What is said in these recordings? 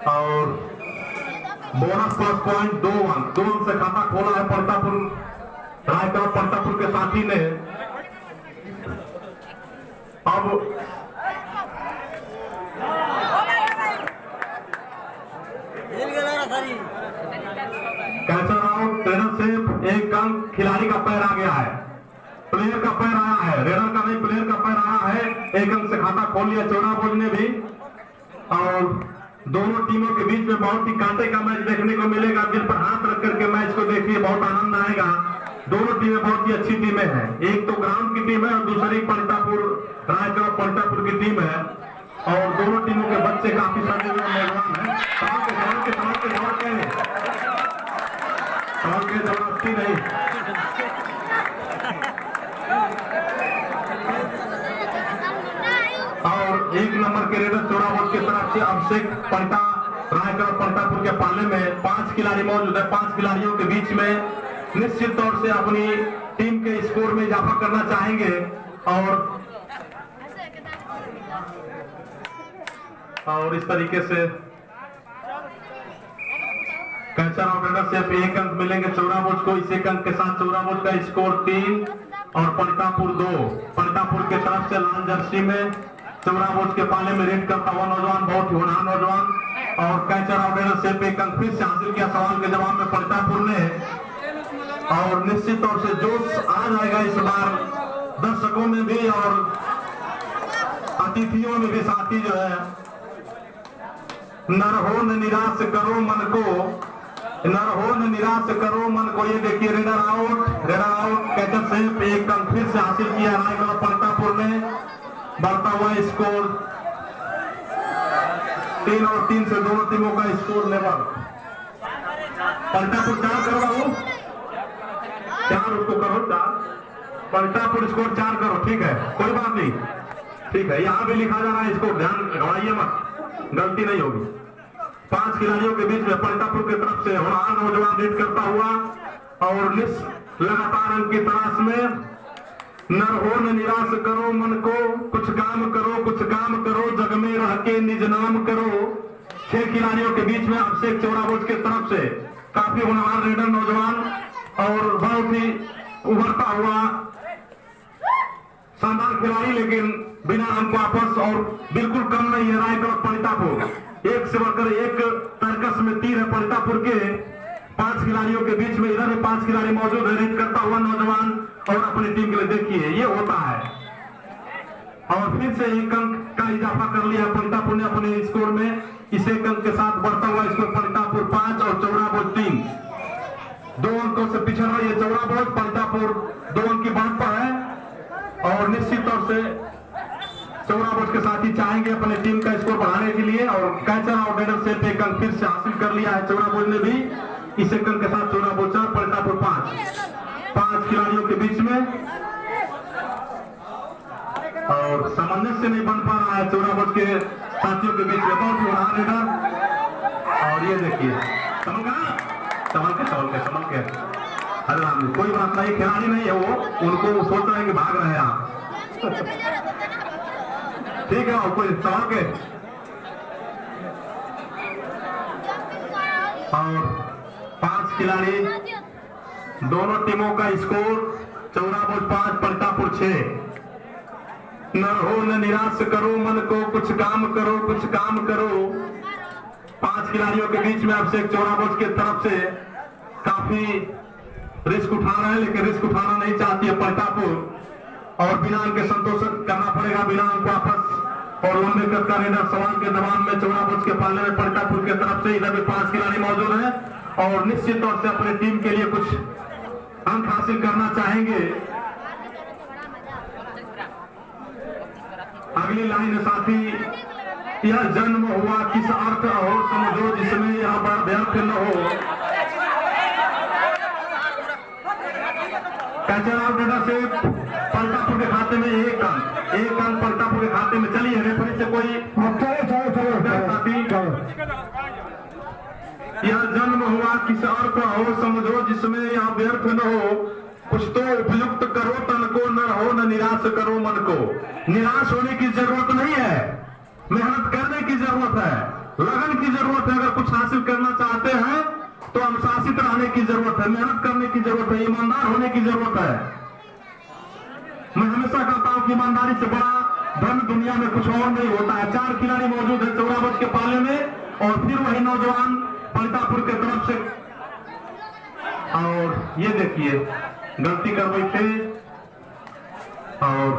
और bonus plus point 2 अंक से खाता खोला है पंटापुर रायगढ़ पंटापुर के साथी ने। अब कैचर आउट, ट्रेनर से 1 अंक, खिलाड़ी का पैर आ गया है, प्लेयर का पैर आया है, रेडर का नहीं प्लेयर का पैर आया है। 1 अंक से खाता खोल लिया चौड़ा बोझ ने भी। और दोनों टीमों के बीच में बहुत ही कांटे का मैच देखने को मिलेगा। दिल पर हाथ रख करके मैच को देखिए, बहुत आनंद आएगा। दोनों टीमें बहुत ही अच्छी टीमें हैं, एक तो ग्राउंड की टीम है और दूसरी पंटापुर रायगढ़ पंटापुर की टीम है। और दोनों टीमों के बच्चे काफी सारे नौजवान हैं। जबरदस्ती नहीं, और 1 नंबर के रेडर चौरावट की तरफ से अभिषेक पंटा रायगढ़ पंटापुर के पाले में 5 खिलाड़ी मौजूद है। 5 खिलाड़ियों के बीच में निश्चित तौर से अपनी टीम के स्कोर में इजाफा करना चाहेंगे। और इस तरीके से कैचर ऑपरेटर से 1 अंक मिलेंगे चौरावोज को। इस 1 अंक के साथ चौरावोज का स्कोर 3 और पंटापुर 2। पंटापुर के तरफ से लाल जर्सी में चौरावोज के पाले में रेड करता हुआ नौजवान, बहुत ही होनहार नौजवान। और कैचर ऑपरेटर से 1 अंक फिर से हासिल किया सवाल के जवाब में पंटापुर ने। और निश्चित तौर से जोश आ जाएगा इस बार दर्शकों में भी और अतिथियों में भी। साथी जो है, नर हो न निराश करो मन को, नर हो न निराश करो मन को। ये देखिए रेडर आउट, कैचर से 1 अंक फिर से हासिल किया रायगढ़ पंटापुर ने। बढ़ता हुआ स्कोर 3 और 3 से दोनों टीमों का स्कोर लेवल। पंटापुर 4 करो बाबू, 4 उसको करो, 4 पंटापुर स्कोर 4 करो, ठीक है, कोई बात नहीं, ठीक है। यहाँ भी लिखा जा रहा है, इसको ध्यान घबराइए मत, गलती नहीं होगी। 5 खिलाड़ियों के बीच में पंटापुर की तरफ से होनहार नौजवान रेड करता हुआ और लगातार अंक की तलाश में। नर हो न निराश करो मन को, कुछ काम करो, कुछ काम करो, जग में रह के निज नाम करो। 6 खिलाड़ियों के बीच में अभिषेक चौरावोज की तरफ से काफी होनहार रेडर नौजवान और बहुत ही उभरता हुआ शानदार खिलाड़ी, लेकिन बिना अंक वापस। और बिल्कुल कम नहीं है रायगढ़ पंटापुर, 1 से बढ़कर 1 तर्कस में तीर है पंटापुर के। 5 खिलाड़ियों के बीच में इधर भी 5 खिलाड़ी मौजूद है, रेड करता हुआ नौजवान और अपनी टीम के लिए देखिए ये होता है। और फिर से 1 अंक का इजाफा कर लिया पंटापुर ने अपने स्कोर में। इस 1 अंक के साथ बढ़ता हुआ स्कोर पंटापुर 5 और चौरावोज 3। 2 अंकों से पिछड़ रही है चौरावोज, पंटापुर 2 अंक की बढ़त पर है। और निश्चित तौर से चौरावोज के साथी चाहेंगे अपनी टीम का स्कोर बढ़ाने के लिए। और कैचर और रेडर से 1 अंक फिर से हासिल कर लिया है चौरावोज ने भी। इस 1 अंक के साथ चौरावोज 4 पंटापुर 5 खिलाड़ियों के बीच में। और सामंजस्य नहीं बन पा रहा है चौरावोज के साथियों के बीच में, बहुत ही होनहार रेडर। और ये देखिए समझ के अरे कोई बात नहीं, खिलाड़ी नहीं है वो, उनको सोच रहे हैं कि भाग रहे हैं आप ठीक है। और कोई समझ के और 5 खिलाड़ी, दोनों टीमों का स्कोर चौरावोज 5 पंटापुर 6। न हो न निराश करो मन को, कुछ काम करो, कुछ काम करो। 5 खिलाड़ियों के बीच में अभिषेक चौरावोज की तरफ से काफी रिस्क उठा रहे हैं, लेकिन रिस्क उठाना नहीं चाहती है पंटापुर। और बिना अंक के संतोष करना पड़ेगा, बिना अंक वापस। और लंबे कद का रेडर सवाल के दबाव में चौरावोज के पाले में पंटापुर की तरफ से इधर भी 5 खिलाड़ी मौजूद हैं और निश्चित तौर से अपनी टीम के लिए कुछ अंक हासिल करना चाहेंगे। अगली लाइन साथी, यह जन्म हुआ किस अर्थ हो, समझो जिसमें यह व्यर्थ न हो। कैचर ऑपरेटर से पंटापुर के खाते में 1 अंक पंटापुर के खाते में। चलिए रेफरी से कोई यह जन्म हुआ किस अर्थ हो, समझो जिसमें यह व्यर्थ न हो। कुछ तो उपयुक्त करो तन को, न हो न निराश करो मन को। निराश होने की जरूरत नहीं है, मेहनत करने की जरूरत है, लगन की जरूरत है। अगर कुछ हासिल करना चाहते हैं तो अनुशासित रहने की जरूरत है, मेहनत करने की जरूरत है, ईमानदार होने की जरूरत है। मैं हमेशा कहता हूं कि ईमानदारी से बड़ा धन दुनिया में कुछ और नहीं होता है। 4 खिलाड़ी मौजूद है चौराबज के पाले में और फिर वही नौजवान पंतापुर के तरफ से, और ये देखिए गलती कर बैठे और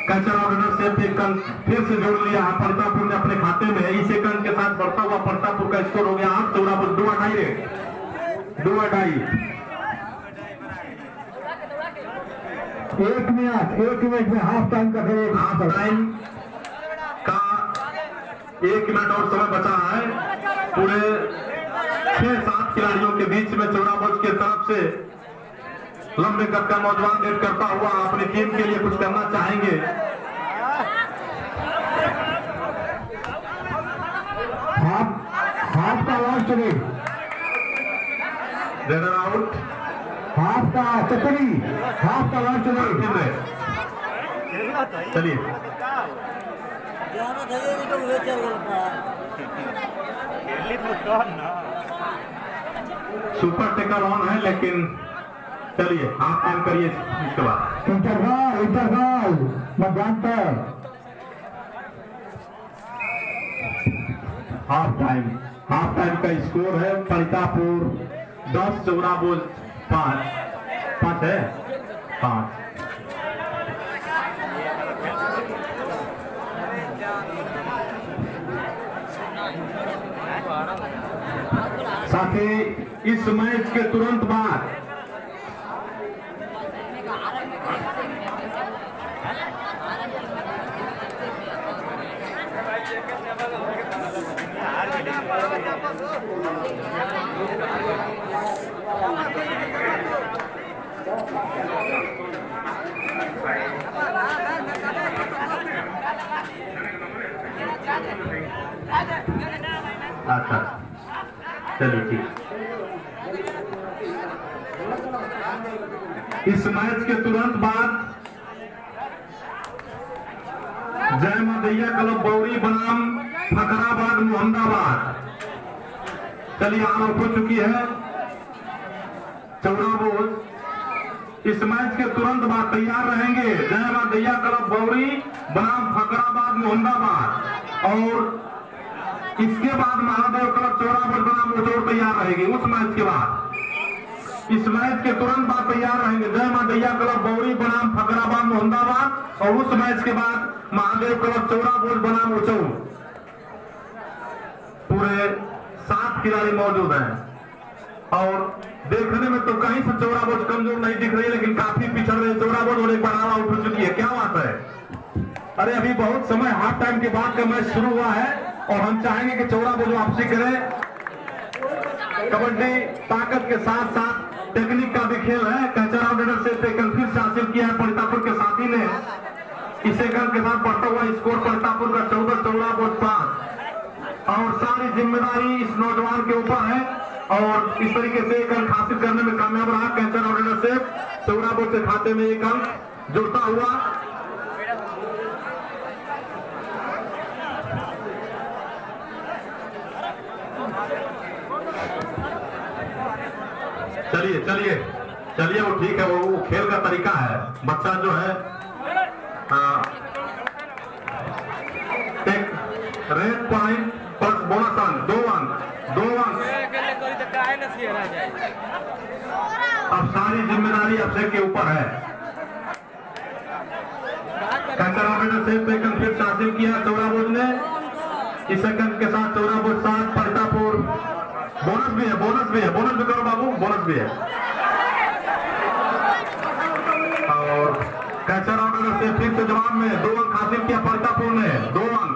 कैचर ऑर्डर से एक अंक फिर से जोड़ लिया है पंतापुर ने अपने खाते में। इस एक अंक के साथ बढ़ता हुआ पंतापुर का स्कोर हो गया 8, चौराबज 2-2.5 एक मिनट में हाफ टाइम का खेल, हाफ टाइम का 1 मिनट और समय बचा है। पूरे 6-7 खिलाड़ियों के बीच में चौराबज के तरफ से लंबे कद का नौजवान बैट करता हुआ अपनी टीम के लिए कुछ करना चाहेंगे। हाफ का लास्ट चले, रनर आउट, हाफ का चक्री, हाफ का लास्ट चले। चलिए सुपर टेकर ऑन है, लेकिन चलिए आप टाइम करिए इसके बाद। इंटरवल मध्यांतर, हाफ टाइम का स्कोर है पंतापुर 10, चौराबज 5 है 5। साथ ही इस मैच के तुरंत बाद अच्छा चलिए ठीक। इस मैच के तुरंत बाद जय मदैया क्लब बौरी बनाम फकराबाद मोहम्मदाबाद, चलिए ऑन आउट हो चुकी है चौराबज। इस मैच के तुरंत बाद तैयार रहेंगे जय मदैया क्लब बौरी बनाम फकराबाद मोहम्मदाबाद, और इसके बाद महादेव क्लब चौराबज बनाम उचौर तैयार रहेगी। उस मैच के बाद, इस मैच के तुरंत बाद तैयार रहेंगे जय मदैया क्लब बौरी बनाम फकराबाद मोहम्मदाबाद, और उस मैच के बाद महादेव क्लब चौराबज बनाम उचौर। पूरे 7 खिलाड़ी मौजूद हैं और देखने में तो कहीं से चौराबज कमजोर नहीं दिख रही, लेकिन काफी पिछड़ रही चौराबज और एक बार ऑल आउट हो चुकी है। क्या बात है, अरे अभी बहुत समय हाफ टाइम के बाद का मैच शुरू हुआ है और हम चाहेंगे कि चौराबज वापसी करे। कबड्डी ताकत के साथ साथ टेक्निक का भी खेल है। कैचर ऑर्डर से टेकन फिर से हासिल किया है पंतापुर के साथी ने। इस एक अंक के साथ बढ़ता हुआ स्कोर पंतापुर का 14, चौराबज 5, और सारी जिम्मेदारी इस नौजवान के ऊपर है और इस तरीके से एक अंक हासिल करने में कामयाब रहा कैचर ऑर्डर से। चौराबज के खाते में एक अंक जुड़ता हुआ। चलिए चलिए चलिए, वो ठीक है, वो खेल का तरीका है। बच्चा जो है एक रेड पॉइंट पर बोनस अंक 2 अंक। अब सारी जिम्मेदारी अभिषेक के ऊपर है। कैचर ऑर्डर से सेकंड फिर हासिल किया चौराबज ने। इस सेकंड के साथ चौराबज 7, पंतापुर बोनस भी है, बोनस भी करो बाबू, बोनस भी है। और कैचर ऑर्डर से फिर से जवाब में 2 अंक हासिल किया पंतापुर ने, 2 अंक।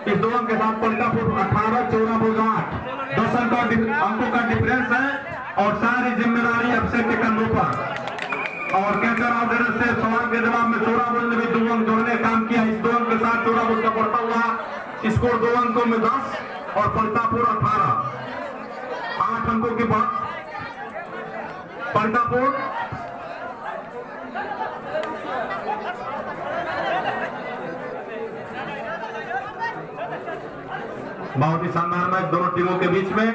इस 2 अंक के साथ पंतापुर 18, चौराबज 8, 10 अंकों का डिफरेंस है और सारी जिम्मेदारी अभिषेक के कंधों पर। और कैचर ऑर्डर से सवाल के जवाब में चौराबज ने भी 2 अंक जोड़ने का काम किया। इस 2 अंक के साथ चौराबज का बढ़ता हुआ स्कोर 2 अंकों में 10 और पंतापुर 18, 8 अंकों के बाद पंतापुर बहुत ही शानदार मैच दोनों टीमों के बीच में।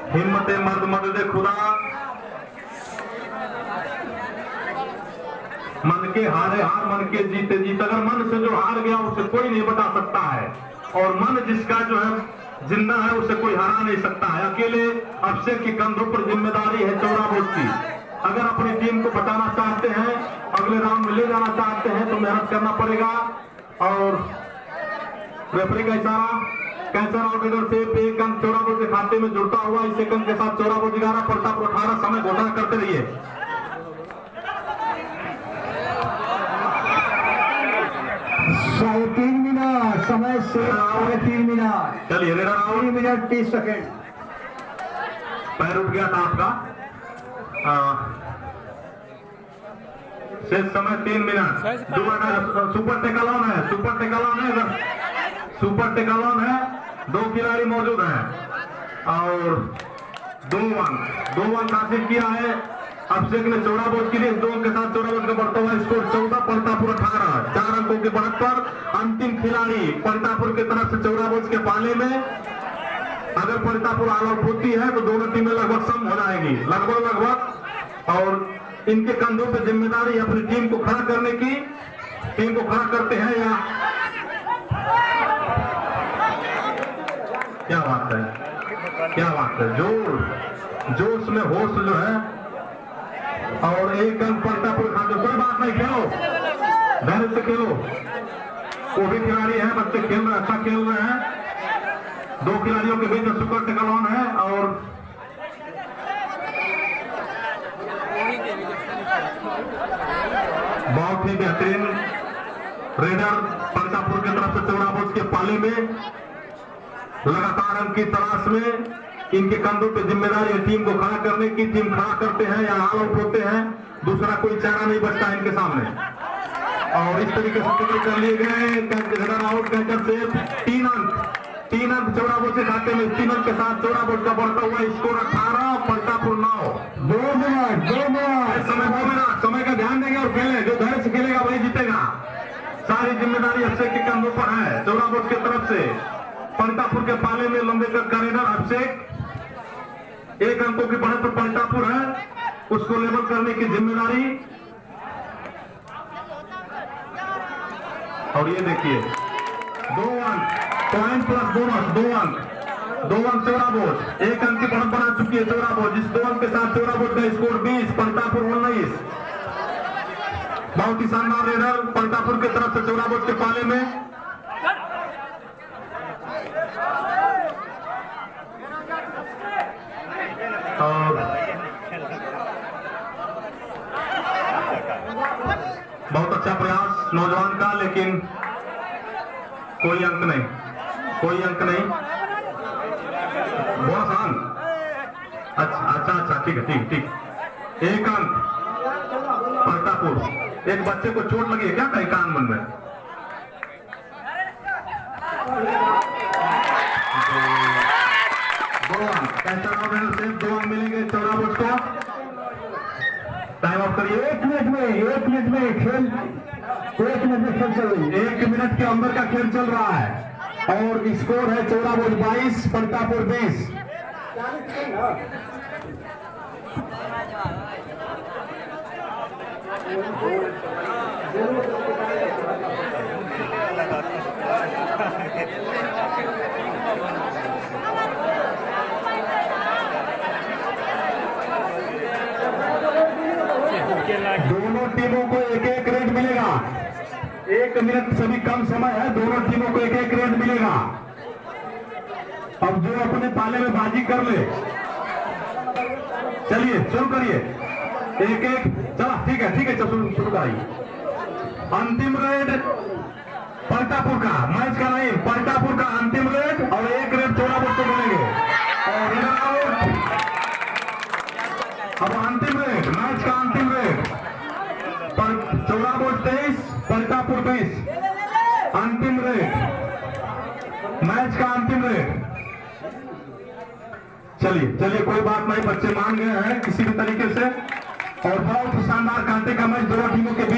हिम्मत मर्द मदद खुदा, मन के हारे हार, मन के जीते जीत। अगर मन से जो हार गया उसे कोई नहीं बता सकता है, और मन जिसका जो है जिंदा है उसे कोई हरा नहीं सकता है। अकेले अभिषेक के कंधों पर जिम्मेदारी है चौड़ा बोझ की। अगर अपनी टीम को बचाना चाहते हैं, अगले राउंड में ले जाना चाहते हैं तो मेहनत करना पड़ेगा। और रेफरी का इशारा, कैंसर आउटडोर से एक अंक चौड़ा बोझ के खाते में जुड़ता हुआ। इस एक अंक के साथ चौड़ा बोझ 11, प्रतापपुर 18। समय घोषणा करते रहिए। साढ़े 3 मिनट समय से 3 मिनट। चलिए 3 मिनट 30 सेकेंड। पैर उठ गया था आपका। शेष समय 3 मिनट। सुपर टेकल ऑन है, सुपर टेकल ऑन है, सुपर टेकल ऑन है। 2 खिलाड़ी मौजूद हैं और 2 अंक हासिल किया है अभिषेक ने चौड़ा बोझ के लिए। 2 अंक के साथ चौड़ा बोझ का बढ़ता हुआ स्कोर 14, प्रतापपुर 18। 4 अंकों की बढ़त पर अंतिम खिलाड़ी प्रतापपुर की तरफ से चौड़ा बोझ के पाले में। अगर प्रतापपुर ऑल आउट होती है तो दोनों टीमें लगभग सम हो जाएगी, लगभग। और इनके कंधों पे जिम्मेदारी अपनी टीम को खड़ा करने की। टीम को खड़ा करते हैं या क्या बात है, क्या बात है। जोश में होश जो है। और 1 अंक प्रतापपुर खाते। कोई बात नहीं, खेलो, धैर्य से खेलो। वो भी खिलाड़ी है, बच्चे खेल रहे, अच्छा खेल रहे हैं। 2 खिलाड़ियों के बीच में सुपर टेकल ऑन है और बहुत ही बेहतरीन रेडर प्रतापपुर की तरफ से चौड़ा बोझ के पाले में लगातार अंक की तलाश में। इनके कंधों पे जिम्मेदारी है टीम को खड़ा करने की। टीम खड़ा करते हैं या ऑल आउट होते हैं, दूसरा कोई चारा नहीं बचता इनके सामने। और इस तरीके से टिकट कर लिए गए। रन आउट, कैचर से 3 अंक चौड़ा बोझ के खाते में। 3 अंक के साथ चौड़ा बोझ का बढ़ता हुआ स्कोर 18, प्रतापपुर 9। 2 मिनट। समय 2 मिनट। समय का ध्यान देंगे और खेलें। जो धैर्य से खेलेगा वही जीतेगा। सारी जिम्मेदारी अभिषेक के कंधों पर है। चौड़ा बोझ की तरफ से प्रतापपुर के पाले में लंबे कद का रेडर अभिषेक। 1 अंकों की बढ़त पर प्रतापपुर है, उसको लेवल करने की जिम्मेदारी। और ये देखिए 2 अंक, पॉइंट प्लस बोनस 2 अंक। 2 अंक चौड़ा बोझ। 1 अंक की बढ़त बना चुकी है चौड़ा बोझ। जिस 2 अंक के साथ चौड़ा बोझ का स्कोर 20, प्रतापपुर 19। बहुत ही शानदार रेडर प्रतापपुर की तरफ से चौड़ा बोझ के पाले में। और बहुत अच्छा प्रयास नौजवान का, लेकिन कोई अंक नहीं, कोई अंक नहीं। बोनस अंक। अच्छा, ठीक है, ठीक। 1 अंक प्रतापपुर। एक बच्चे को चोट लगी है क्या कहीं कान मन में? 2 अंक। कैंसर आउटडोर से 2 अंक मिलेंगे चौड़ा बोझ को। टाइम ऑफ करिए। 1 मिनट में खेल। 1 मिनट में खेल चल रही है। 1 मिनट के अंदर का खेल चल रहा है और स्कोर है चौड़ा बोझ 22, प्रतापपुर 20। दोनों टीमों को 1-1 रेड मिलेगा। 1 मिनट से भी कम समय है। दोनों टीमों को 1-1 रेड मिलेगा। अब जो अपने पाले में बाजी कर ले। चलिए शुरू करिए। 1-1 चला। ठीक है, चलो शुरू कराइए। अंतिम रेड प्रतापपुर का, मैच का नहीं, प्रतापपुर का अंतिम रेड। और 1 रेड चौड़ा बोझ को मिलेंगे। और रेडर आउट। अब अंतिम रेड, मैच का अंतिम रेड। चौड़ा बोझ 23, प्रतापपुर 20। अंतिम रेड, मैच का अंतिम रेड। चलिए कोई बात नहीं, बच्चे मान गए हैं किसी भी तरीके से। और बहुत ही शानदार कांटे का मैच दोनों टीमों के बीच